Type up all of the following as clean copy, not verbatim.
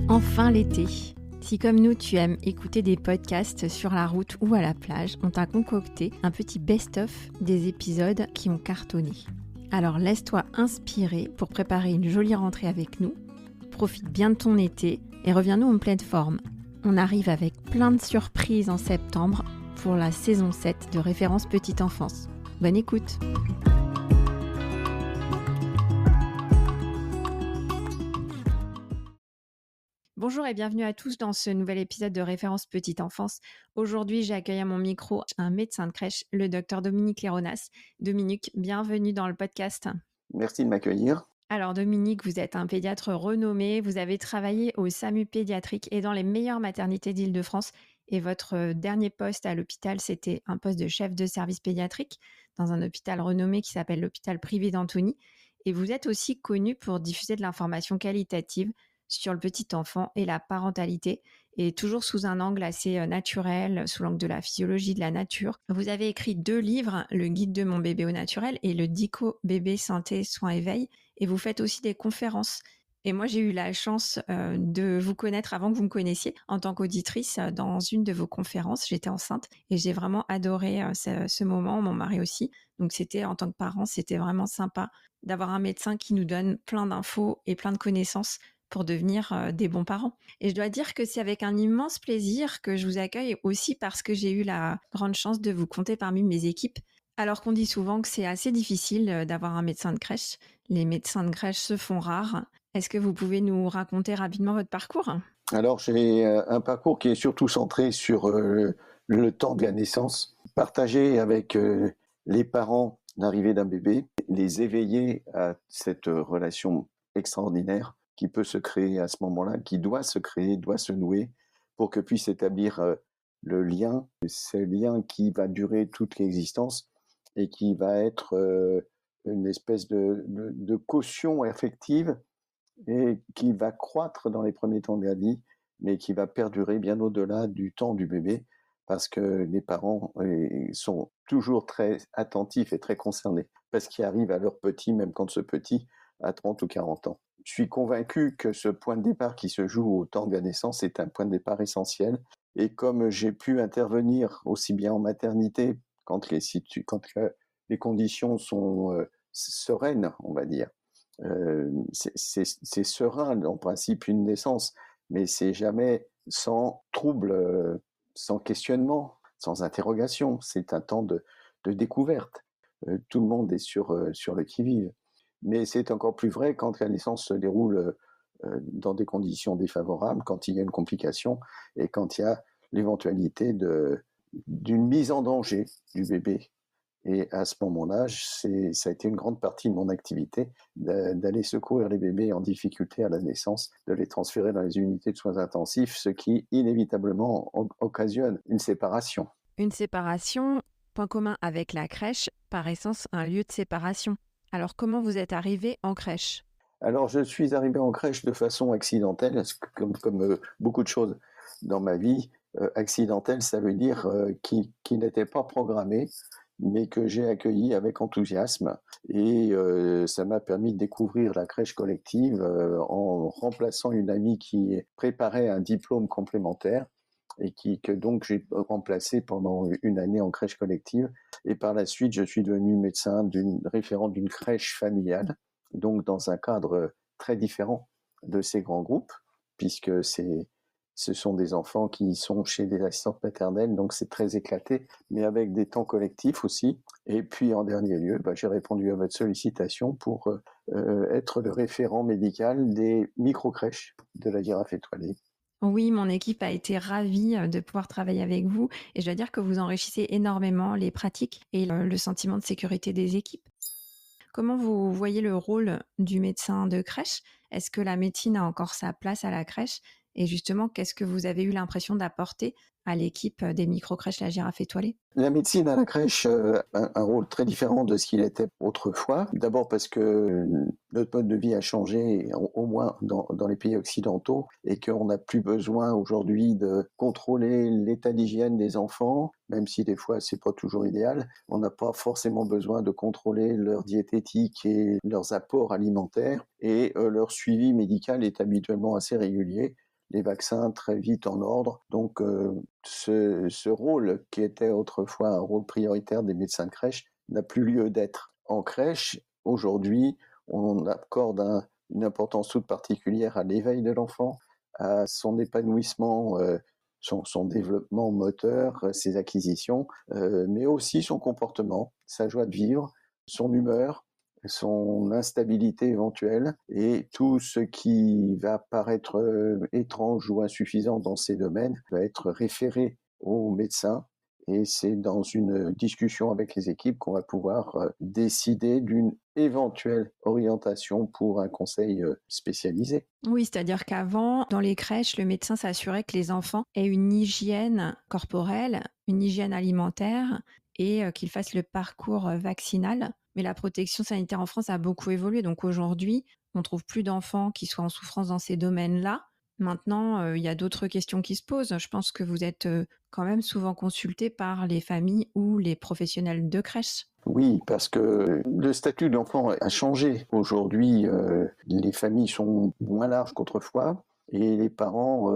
Enfin l'été. Si comme nous tu aimes écouter des podcasts sur la route ou à la plage, on t'a concocté un petit best-of des épisodes qui ont cartonné. Alors laisse-toi inspirer pour préparer une jolie rentrée avec nous. Profite bien de ton été et reviens-nous en pleine forme. On arrive avec plein de surprises en septembre pour la saison 7 de Référence Petite Enfance. Bonne écoute! Bonjour et bienvenue à tous dans ce nouvel épisode de Référence Petite Enfance. Aujourd'hui, j'accueille à mon micro un médecin de crèche, le docteur Dominique Léronas. Dominique, bienvenue dans le podcast. Merci de m'accueillir. Alors Dominique, vous êtes un pédiatre renommé, vous avez travaillé au SAMU pédiatrique et dans les meilleures maternités d'Île-de-France. Et votre dernier poste à l'hôpital, c'était un poste de chef de service pédiatrique dans un hôpital renommé qui s'appelle l'hôpital privé d'Antony. Et vous êtes aussi connu pour diffuser de l'information qualitative sur le petit enfant et la parentalité, et toujours sous un angle assez naturel, sous l'angle de la physiologie de la nature. Vous avez écrit 2 livres, Le guide de mon bébé au naturel et le Dico bébé santé soins éveil, et vous faites aussi des conférences. Et moi, j'ai eu la chance de vous connaître avant que vous me connaissiez en tant qu'auditrice dans une de vos conférences. J'étais enceinte et j'ai vraiment adoré ce moment, mon mari aussi. Donc c'était, en tant que parent, c'était vraiment sympa d'avoir un médecin qui nous donne plein d'infos et plein de connaissances pour devenir des bons parents. Et je dois dire que c'est avec un immense plaisir que je vous accueille, aussi parce que j'ai eu la grande chance de vous compter parmi mes équipes. Alors qu'on dit souvent que c'est assez difficile d'avoir un médecin de crèche. Les médecins de crèche se font rares. Est-ce que vous pouvez nous raconter rapidement votre parcours ? Alors, j'ai un parcours qui est surtout centré sur le temps de la naissance, partager avec les parents l'arrivée d'un bébé, les éveiller à cette relation extraordinaire qui peut se créer à ce moment-là, qui doit se créer, doit se nouer, pour que puisse établir le lien, ce lien qui va durer toute l'existence et qui va être une espèce de caution affective et qui va croître dans les premiers temps de la vie, mais qui va perdurer bien au-delà du temps du bébé, parce que les parents sont toujours très attentifs et très concernés, parce qu'ils arrivent à leur petit, même quand ce petit a 30 ou 40 ans. Je suis convaincu que ce point de départ qui se joue au temps de la naissance est un point de départ essentiel, et comme j'ai pu intervenir aussi bien en maternité, quand les conditions sont sereines, on va dire, c'est serein en principe une naissance, mais c'est jamais sans trouble, sans questionnement, sans interrogation. C'est un temps de découverte. Tout le monde est sur le qui-vive. Mais c'est encore plus vrai quand la naissance se déroule dans des conditions défavorables, quand il y a une complication et quand il y a l'éventualité d'une mise en danger du bébé. Et à ce moment-là, ça a été une grande partie de mon activité d'aller secourir les bébés en difficulté à la naissance, de les transférer dans les unités de soins intensifs, ce qui inévitablement occasionne une séparation. Une séparation, point commun avec la crèche, par essence un lieu de séparation. Alors comment vous êtes arrivé en crèche ? Alors je suis arrivé en crèche de façon accidentelle, comme beaucoup de choses dans ma vie. Accidentelle, ça veut dire qui n'était pas programmé, mais que j'ai accueilli avec enthousiasme. Et ça m'a permis de découvrir la crèche collective en remplaçant une amie qui préparait un diplôme complémentaire et que donc j'ai remplacé pendant une année en crèche collective. Et par la suite, je suis devenu médecin référent d'une crèche familiale, donc dans un cadre très différent de ces grands groupes, puisque ce sont des enfants qui sont chez des assistantes maternelles, donc c'est très éclaté, mais avec des temps collectifs aussi. Et puis en dernier lieu, j'ai répondu à votre sollicitation pour être le référent médical des micro-crèches de la Girafe étoilée. Oui, mon équipe a été ravie de pouvoir travailler avec vous, et je dois dire que vous enrichissez énormément les pratiques et le sentiment de sécurité des équipes. Comment vous voyez le rôle du médecin de crèche ? Est-ce que la médecine a encore sa place à la crèche ? Et justement, qu'est-ce que vous avez eu l'impression d'apporter à l'équipe des micro-crèches La Girafe étoilée ? La médecine à la crèche a un rôle très différent de ce qu'il était autrefois. D'abord parce que notre mode de vie a changé, au moins dans les pays occidentaux, et qu'on n'a plus besoin aujourd'hui de contrôler l'état d'hygiène des enfants, même si des fois c'est pas toujours idéal. On n'a pas forcément besoin de contrôler leur diététique et leurs apports alimentaires, et leur suivi médical est habituellement assez régulier. les vaccins très vite en ordre. Donc ce rôle qui était autrefois un rôle prioritaire des médecins de crèche n'a plus lieu d'être. En crèche, aujourd'hui, on accorde une importance toute particulière à l'éveil de l'enfant, à son épanouissement, son développement moteur, ses acquisitions, mais aussi son comportement, sa joie de vivre, son humeur, son instabilité éventuelle et tout ce qui va paraître étrange ou insuffisant dans ces domaines va être référé au médecin et c'est dans une discussion avec les équipes qu'on va pouvoir décider d'une éventuelle orientation pour un conseil spécialisé. Oui, c'est-à-dire qu'avant, dans les crèches, le médecin s'assurait que les enfants aient une hygiène corporelle, une hygiène alimentaire et qu'ils fassent le parcours vaccinal. Mais la protection sanitaire en France a beaucoup évolué. Donc aujourd'hui, on ne trouve plus d'enfants qui soient en souffrance dans ces domaines-là. Maintenant, il y a d'autres questions qui se posent. Je pense que vous êtes quand même souvent consulté par les familles ou les professionnels de crèche. Oui, parce que le statut de l'enfant a changé. Aujourd'hui, les familles sont moins larges qu'autrefois et les parents,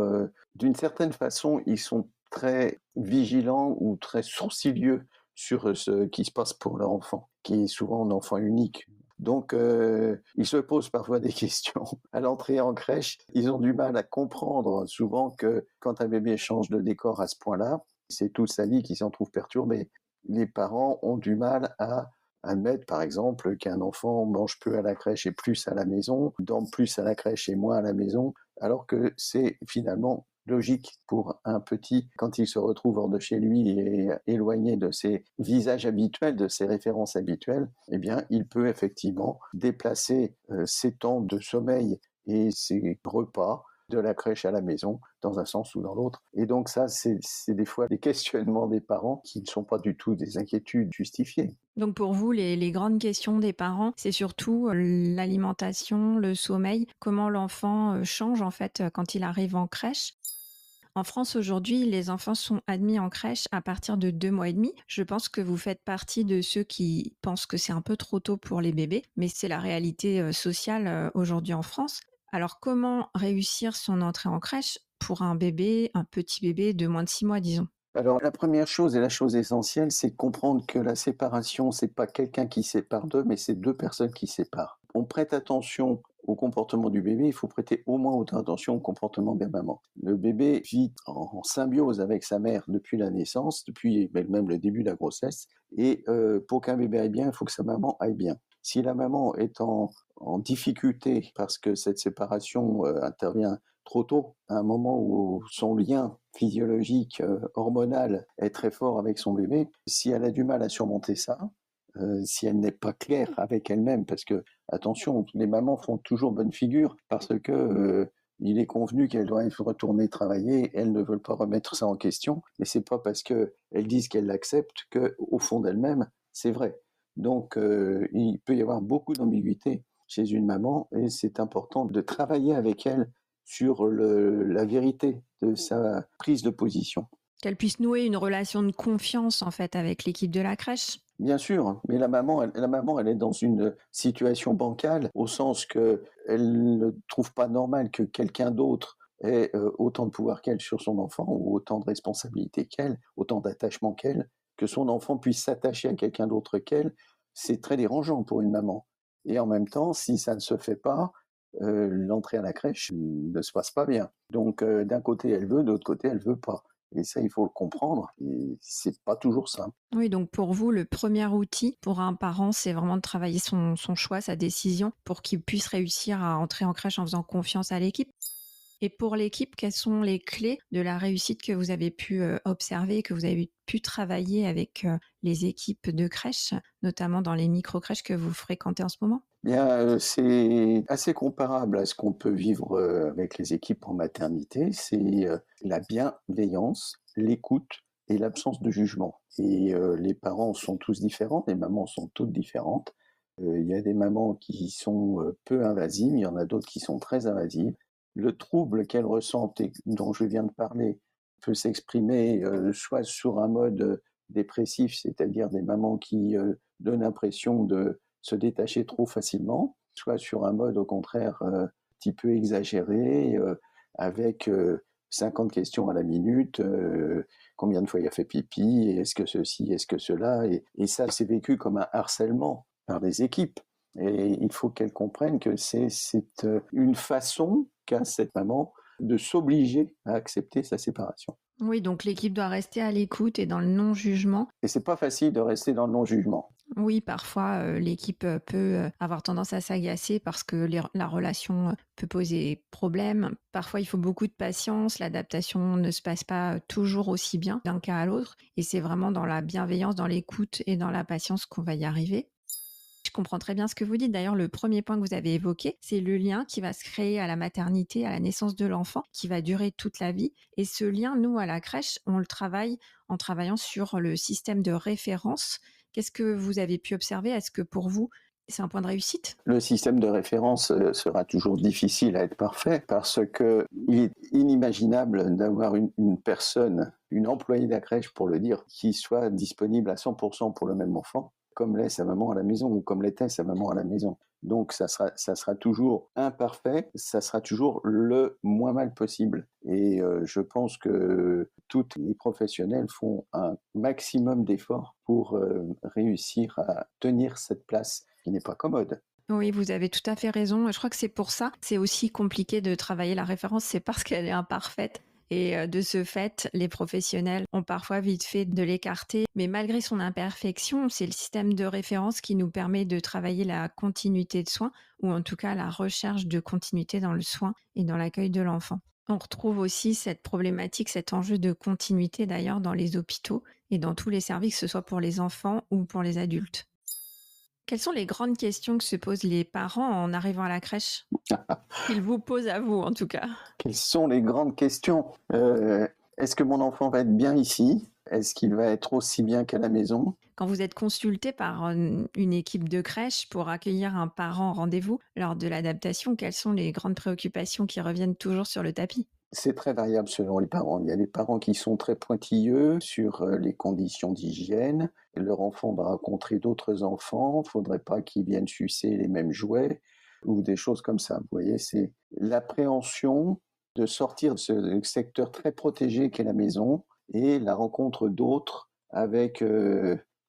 d'une certaine façon, ils sont très vigilants ou très sourcilieux sur ce qui se passe pour leur enfant, qui est souvent un enfant unique. Donc, ils se posent parfois des questions. À l'entrée en crèche, ils ont du mal à comprendre souvent que quand un bébé change de décor à ce point-là, c'est toute sa vie qui s'en trouve perturbée. Les parents ont du mal à admettre, par exemple, qu'un enfant mange peu à la crèche et plus à la maison, dorme plus à la crèche et moins à la maison, alors que c'est finalement logique pour un petit quand il se retrouve hors de chez lui et éloigné de ses visages habituels, de ses références habituelles, eh bien, il peut effectivement déplacer ses temps de sommeil et ses repas de la crèche à la maison, dans un sens ou dans l'autre. Et donc ça, c'est des fois des questionnements des parents qui ne sont pas du tout des inquiétudes justifiées. Donc pour vous, les grandes questions des parents, c'est surtout l'alimentation, le sommeil, comment l'enfant change en fait quand il arrive en crèche. En France aujourd'hui, les enfants sont admis en crèche à partir de 2 mois et demi. Je pense que vous faites partie de ceux qui pensent que c'est un peu trop tôt pour les bébés, mais c'est la réalité sociale aujourd'hui en France. Alors comment réussir son entrée en crèche pour un bébé, un petit bébé de moins de 6 mois, disons? Alors la première chose et la chose essentielle, c'est de comprendre que la séparation, c'est pas quelqu'un qui sépare deux, mais c'est deux personnes qui séparent. On prête attention au comportement du bébé, il faut prêter au moins autant attention au comportement de la maman. Le bébé vit en symbiose avec sa mère depuis la naissance, depuis même le début de la grossesse, et pour qu'un bébé aille bien, il faut que sa maman aille bien. Si la maman est en difficulté parce que cette séparation intervient trop tôt, à un moment où son lien physiologique, hormonal est très fort avec son bébé, si elle a du mal à surmonter ça, si elle n'est pas claire avec elle-même, parce que, attention, les mamans font toujours bonne figure parce que il est convenu qu'elles doivent retourner travailler, elles ne veulent pas remettre ça en question, mais c'est pas parce qu'elles disent qu'elles l'acceptent qu'au fond d'elles-mêmes, c'est vrai. Donc, il peut y avoir beaucoup d'ambiguïté chez une maman et c'est important de travailler avec elle sur la vérité de sa prise de position. Qu'elle puisse nouer une relation de confiance en fait avec l'équipe de la crèche. Bien sûr, mais la maman, elle est dans une situation bancale au sens que elle ne trouve pas normal que quelqu'un d'autre ait autant de pouvoir qu'elle sur son enfant ou autant de responsabilité qu'elle, autant d'attachement qu'elle, que son enfant puisse s'attacher à quelqu'un d'autre qu'elle, c'est très dérangeant pour une maman. Et en même temps, si ça ne se fait pas, l'entrée à la crèche ne se passe pas bien. Donc d'un côté elle veut, de l'autre côté elle veut pas. Et ça, il faut le comprendre. Et c'est pas toujours simple. Oui, donc pour vous, le premier outil pour un parent, c'est vraiment de travailler son choix, sa décision, pour qu'il puisse réussir à entrer en crèche en faisant confiance à l'équipe. Et pour l'équipe, quelles sont les clés de la réussite que vous avez pu observer, que vous avez pu travailler avec les équipes de crèche, notamment dans les micro-crèches que vous fréquentez en ce moment? Bien, c'est assez comparable à ce qu'on peut vivre avec les équipes en maternité. C'est la bienveillance, l'écoute et l'absence de jugement. Et les parents sont tous différents, les mamans sont toutes différentes. Il y a des mamans qui sont peu invasives, il y en a d'autres qui sont très invasives. Le trouble qu'elles ressentent et dont je viens de parler peut s'exprimer soit sur un mode dépressif, c'est-à-dire des mamans qui donnent l'impression de se détacher trop facilement, soit sur un mode au contraire un petit peu exagéré, avec 50 questions à la minute, combien de fois il a fait pipi, est-ce que ceci, est-ce que cela, et ça c'est vécu comme un harcèlement par les équipes. Et il faut qu'elles comprennent que c'est une façon qu'a cette maman de s'obliger à accepter sa séparation. Oui, donc l'équipe doit rester à l'écoute et dans le non-jugement. Et c'est pas facile de rester dans le non-jugement. Oui, parfois, l'équipe, peut, avoir tendance à s'agacer parce que la relation, peut poser problème. Parfois, il faut beaucoup de patience, l'adaptation ne se passe pas, toujours aussi bien d'un cas à l'autre et c'est vraiment dans la bienveillance, dans l'écoute et dans la patience qu'on va y arriver. Je comprends très bien ce que vous dites. D'ailleurs, le premier point que vous avez évoqué, c'est le lien qui va se créer à la maternité, à la naissance de l'enfant, qui va durer toute la vie. Et ce lien, nous, à la crèche, on le travaille en travaillant sur le système de référence. Qu'est-ce que vous avez pu observer? Est-ce que pour vous, c'est un point de réussite? Le système de référence sera toujours difficile à être parfait parce qu'il est inimaginable d'avoir une personne, une employée de la crèche pour le dire, qui soit disponible à 100% pour le même enfant, comme l'est sa maman à la maison ou comme l'était sa maman à la maison. Donc ça sera toujours imparfait, ça sera toujours le moins mal possible. Et je pense que tous les professionnels font un maximum d'efforts pour réussir à tenir cette place qui n'est pas commode. Oui, vous avez tout à fait raison. Je crois que c'est pour ça, c'est aussi compliqué de travailler la référence, c'est parce qu'elle est imparfaite. Et de ce fait, les professionnels ont parfois vite fait de l'écarter. Mais malgré son imperfection, c'est le système de référence qui nous permet de travailler la continuité de soins, ou en tout cas la recherche de continuité dans le soin et dans l'accueil de l'enfant. On retrouve aussi cette problématique, cet enjeu de continuité d'ailleurs dans les hôpitaux et dans tous les services, que ce soit pour les enfants ou pour les adultes. Quelles sont les grandes questions que se posent les parents en arrivant à la crèche? Qu'ils vous posent à vous, en tout cas. Quelles sont les grandes questions? Est-ce que mon enfant va être bien ici? Est-ce qu'il va être aussi bien qu'à la maison? Quand vous êtes consulté par une équipe de crèche pour accueillir un parent en rendez-vous lors de l'adaptation, quelles sont les grandes préoccupations qui reviennent toujours sur le tapis? C'est très variable selon les parents. Il y a des parents qui sont très pointilleux sur les conditions d'hygiène. Leur enfant va rencontrer d'autres enfants. Il ne faudrait pas qu'ils viennent sucer les mêmes jouets ou des choses comme ça. Vous voyez, c'est l'appréhension de sortir de ce secteur très protégé qu'est la maison et la rencontre d'autres avec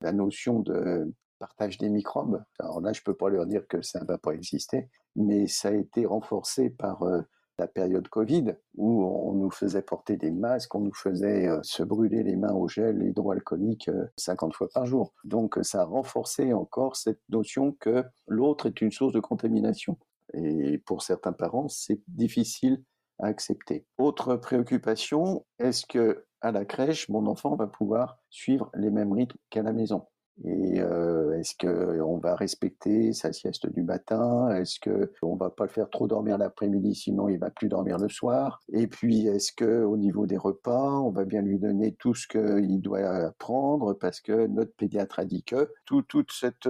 la notion de partage des microbes. Alors là, je ne peux pas leur dire que ça ne va pas exister, mais ça a été renforcé par la période Covid, où on nous faisait porter des masques, on nous faisait se brûler les mains au gel hydroalcoolique 50 fois par jour. Donc ça a renforcé encore cette notion que l'autre est une source de contamination. Et pour certains parents, c'est difficile à accepter. Autre préoccupation, est-ce que à la crèche, mon enfant va pouvoir suivre les mêmes rythmes qu'à la maison? Et est-ce qu'on va respecter sa sieste du matin? Est-ce qu'on ne va pas le faire trop dormir l'après-midi, sinon il ne va plus dormir le soir? Et puis, est-ce qu'au niveau des repas, on va bien lui donner tout ce qu'il doit prendre parce que notre pédiatre a dit que? Toute cette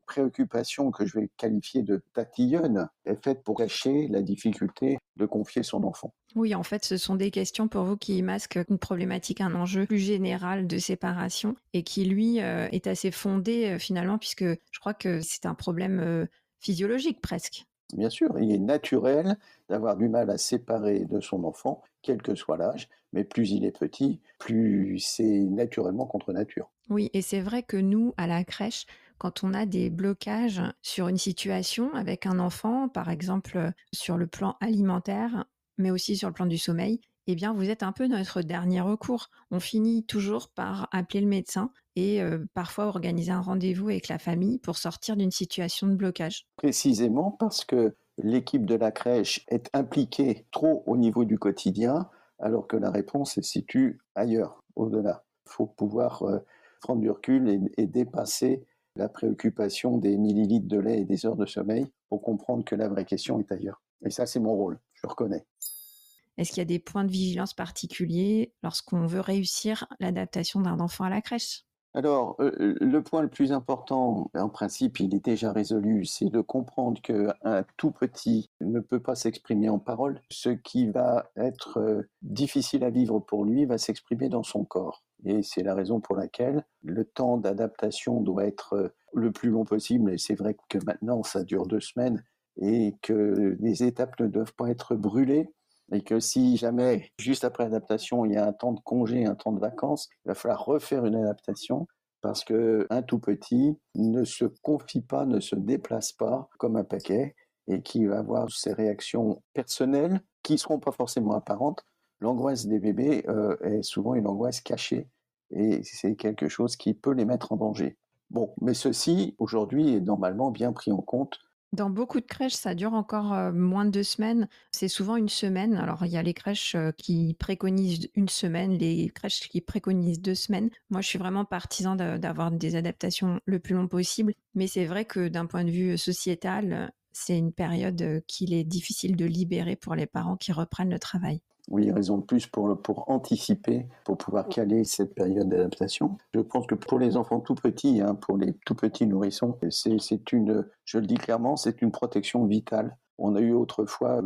préoccupation que je vais qualifier de tatillonne est faite pour cacher la difficulté de confier son enfant. Oui, en fait, ce sont des questions pour vous qui masquent une problématique, un enjeu plus général de séparation et qui, lui, est assez fondé finalement, puisque je crois que c'est un problème physiologique presque. Bien sûr, il est naturel d'avoir du mal à séparer de son enfant, quel que soit l'âge, mais plus il est petit, plus c'est naturellement contre nature. Oui, et c'est vrai que nous, à la crèche, quand on a des blocages sur une situation avec un enfant, par exemple sur le plan alimentaire, mais aussi sur le plan du sommeil, eh bien, vous êtes un peu notre dernier recours. On finit toujours par appeler le médecin et parfois organiser un rendez-vous avec la famille pour sortir d'une situation de blocage. Précisément parce que l'équipe de la crèche est impliquée trop au niveau du quotidien, alors que la réponse se situe ailleurs, au-delà. Il faut pouvoir prendre du recul et dépasser la préoccupation des millilitres de lait et des heures de sommeil pour comprendre que la vraie question est ailleurs. Et ça, c'est mon rôle, je reconnais. Est-ce qu'il y a des points de vigilance particuliers lorsqu'on veut réussir l'adaptation d'un enfant à la crèche? Alors, le point le plus important, en principe, il est déjà résolu, c'est de comprendre qu'un tout petit ne peut pas s'exprimer en parole. Ce qui va être difficile à vivre pour lui va s'exprimer dans son corps. Et c'est la raison pour laquelle le temps d'adaptation doit être le plus long possible. Et c'est vrai que maintenant, ça dure 2 semaines et que les étapes ne doivent pas être brûlées Et que si jamais, juste après l'adaptation, il y a un temps de congé, un temps de vacances, il va falloir refaire une adaptation parce qu'un tout petit ne se confie pas, ne se déplace pas comme un paquet et qui va avoir ses réactions personnelles qui ne seront pas forcément apparentes. L'angoisse des bébés est souvent une angoisse cachée et c'est quelque chose qui peut les mettre en danger. Bon, mais ceci, aujourd'hui, est normalement bien pris en compte. Dans beaucoup de crèches, ça dure encore, moins de 2 semaines. C'est souvent 1 semaine. Alors, il y a les crèches, qui préconisent 1 semaine, les crèches qui préconisent 2 semaines. Moi, je suis vraiment partisan d'avoir des adaptations le plus long possible. Mais c'est vrai que d'un point de vue sociétal, c'est une période, qu'il est difficile de libérer pour les parents qui reprennent le travail. Oui, raison de plus pour anticiper, pour pouvoir caler cette période d'adaptation. Je pense que pour les enfants tout petits, hein, pour les tout petits nourrissons, c'est une, je le dis clairement, c'est une protection vitale. On a eu autrefois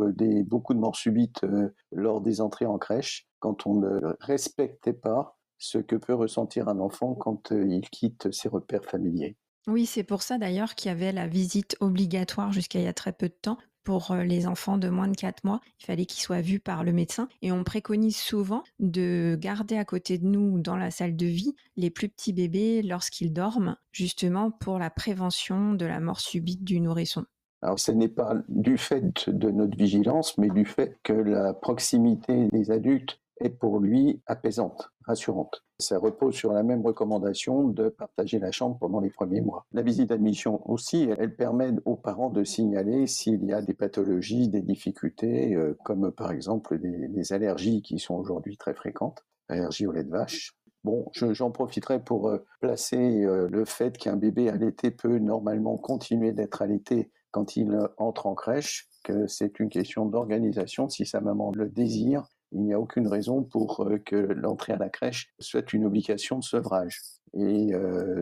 beaucoup de morts subites lors des entrées en crèche, quand on ne respectait pas ce que peut ressentir un enfant quand il quitte ses repères familiers. Oui, c'est pour ça d'ailleurs qu'il y avait la visite obligatoire jusqu'à il y a très peu de temps pour les enfants de moins de 4 mois. Il fallait qu'ils soient vus par le médecin et on préconise souvent de garder à côté de nous dans la salle de vie les plus petits bébés lorsqu'ils dorment, justement pour la prévention de la mort subite du nourrisson. Alors, ce n'est pas du fait de notre vigilance, mais du fait que la proximité des adultes est pour lui apaisante, rassurante. Ça repose sur la même recommandation de partager la chambre pendant les premiers mois. La visite d'admission aussi, elle permet aux parents de signaler s'il y a des pathologies, des difficultés, comme par exemple les allergies qui sont aujourd'hui très fréquentes, allergies au lait de vache. Bon, j'en profiterai pour placer le fait qu'un bébé allaité peut normalement continuer d'être allaité quand il entre en crèche, que c'est une question d'organisation. Si sa maman le désire, il n'y a aucune raison pour que l'entrée à la crèche soit une obligation de sevrage. Et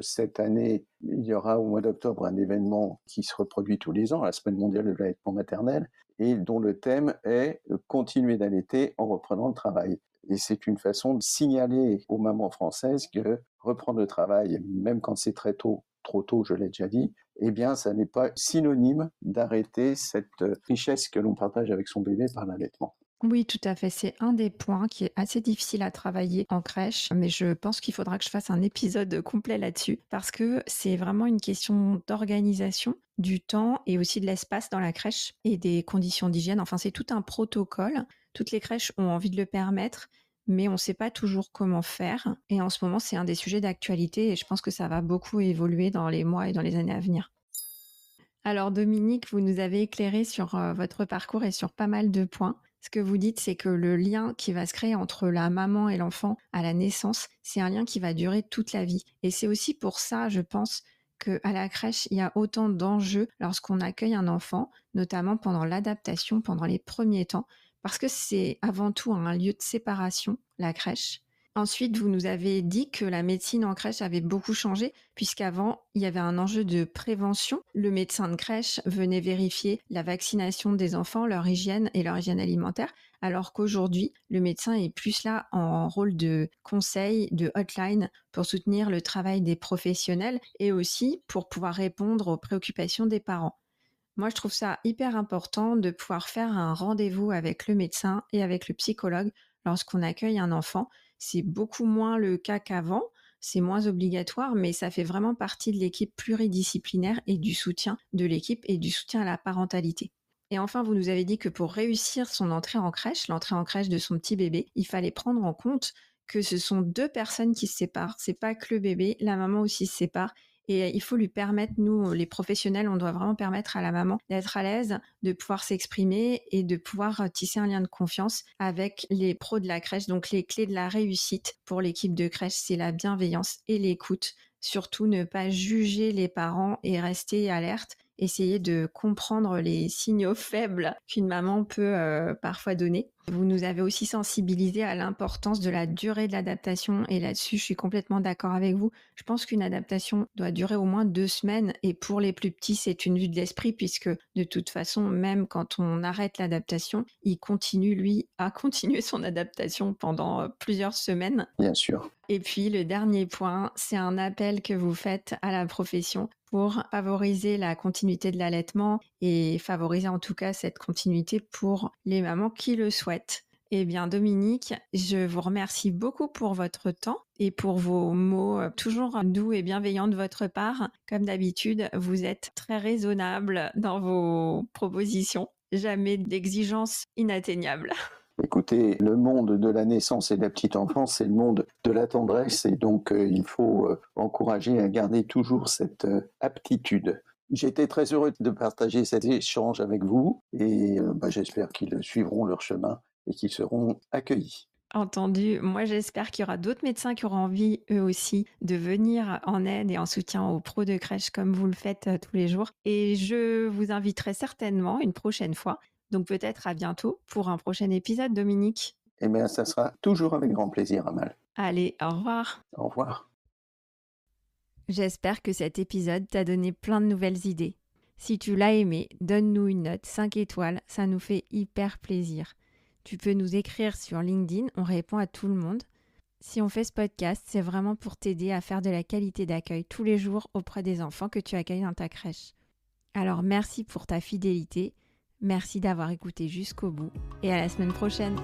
cette année, il y aura au mois d'octobre un événement qui se reproduit tous les ans, la Semaine mondiale de l'allaitement maternel, et dont le thème est continuer d'allaiter en reprenant le travail. Et c'est une façon de signaler aux mamans françaises que reprendre le travail, même quand c'est très tôt, trop tôt, je l'ai déjà dit, eh bien, ça n'est pas synonyme d'arrêter cette richesse que l'on partage avec son bébé par l'allaitement. Oui, tout à fait. C'est un des points qui est assez difficile à travailler en crèche, mais je pense qu'il faudra que je fasse un épisode complet là-dessus parce que c'est vraiment une question d'organisation du temps et aussi de l'espace dans la crèche et des conditions d'hygiène. Enfin, c'est tout un protocole. Toutes les crèches ont envie de le permettre, mais on ne sait pas toujours comment faire. Et en ce moment, c'est un des sujets d'actualité et je pense que ça va beaucoup évoluer dans les mois et dans les années à venir. Alors Dominique, vous nous avez éclairé sur votre parcours et sur pas mal de points. Ce que vous dites, c'est que le lien qui va se créer entre la maman et l'enfant à la naissance, c'est un lien qui va durer toute la vie. Et c'est aussi pour ça, je pense, qu'à la crèche, il y a autant d'enjeux lorsqu'on accueille un enfant, notamment pendant l'adaptation, pendant les premiers temps, parce que c'est avant tout un lieu de séparation, la crèche. Ensuite, vous nous avez dit que la médecine en crèche avait beaucoup changé, puisqu'avant, il y avait un enjeu de prévention. Le médecin de crèche venait vérifier la vaccination des enfants, leur hygiène et leur hygiène alimentaire, alors qu'aujourd'hui, le médecin est plus là en rôle de conseil, de hotline, pour soutenir le travail des professionnels et aussi pour pouvoir répondre aux préoccupations des parents. Moi, je trouve ça hyper important de pouvoir faire un rendez-vous avec le médecin et avec le psychologue lorsqu'on accueille un enfant. C'est beaucoup moins le cas qu'avant, c'est moins obligatoire, mais ça fait vraiment partie de l'équipe pluridisciplinaire et du soutien de l'équipe et du soutien à la parentalité. Et enfin, vous nous avez dit que pour réussir son entrée en crèche, l'entrée en crèche de son petit bébé, il fallait prendre en compte que ce sont deux personnes qui se séparent. C'est pas que le bébé, la maman aussi se sépare et il faut lui permettre, nous, les professionnels, on doit vraiment permettre à la maman d'être à l'aise, de pouvoir s'exprimer et de pouvoir tisser un lien de confiance avec les pros de la crèche. Donc, les clés de la réussite pour l'équipe de crèche, c'est la bienveillance et l'écoute. Surtout, ne pas juger les parents et rester alerte. Essayer de comprendre les signaux faibles qu'une maman peut parfois donner. Vous nous avez aussi sensibilisé à l'importance de la durée de l'adaptation et là-dessus, je suis complètement d'accord avec vous. Je pense qu'une adaptation doit durer au moins 2 semaines et pour les plus petits, c'est une vue de l'esprit puisque de toute façon, même quand on arrête l'adaptation, il continue, lui, à continuer son adaptation pendant plusieurs semaines. Bien sûr. Et puis le dernier point, c'est un appel que vous faites à la profession pour favoriser la continuité de l'allaitement et favoriser en tout cas cette continuité pour les mamans qui le souhaitent. chouette. Eh bien, Dominique, je vous remercie beaucoup pour votre temps et pour vos mots toujours doux et bienveillants de votre part. Comme d'habitude, vous êtes très raisonnable dans vos propositions. Jamais d'exigence inatteignable. Écoutez, le monde de la naissance et de la petite enfance, c'est le monde de la tendresse et donc il faut encourager à garder toujours cette aptitude. J'étais très heureux de partager cet échange avec vous et j'espère qu'ils suivront leur chemin et qu'ils seront accueillis. Entendu. Moi, j'espère qu'il y aura d'autres médecins qui auront envie, eux aussi, de venir en aide et en soutien aux pros de crèche comme vous le faites tous les jours. Et je vous inviterai certainement une prochaine fois. Donc peut-être à bientôt pour un prochain épisode, Dominique. Eh bien, ça sera toujours avec grand plaisir, Amal. Allez, au revoir. Au revoir. J'espère que cet épisode t'a donné plein de nouvelles idées. Si tu l'as aimé, donne-nous une note 5 étoiles, ça nous fait hyper plaisir. Tu peux nous écrire sur LinkedIn, on répond à tout le monde. Si on fait ce podcast, c'est vraiment pour t'aider à faire de la qualité d'accueil tous les jours auprès des enfants que tu accueilles dans ta crèche. Alors merci pour ta fidélité, merci d'avoir écouté jusqu'au bout et à la semaine prochaine.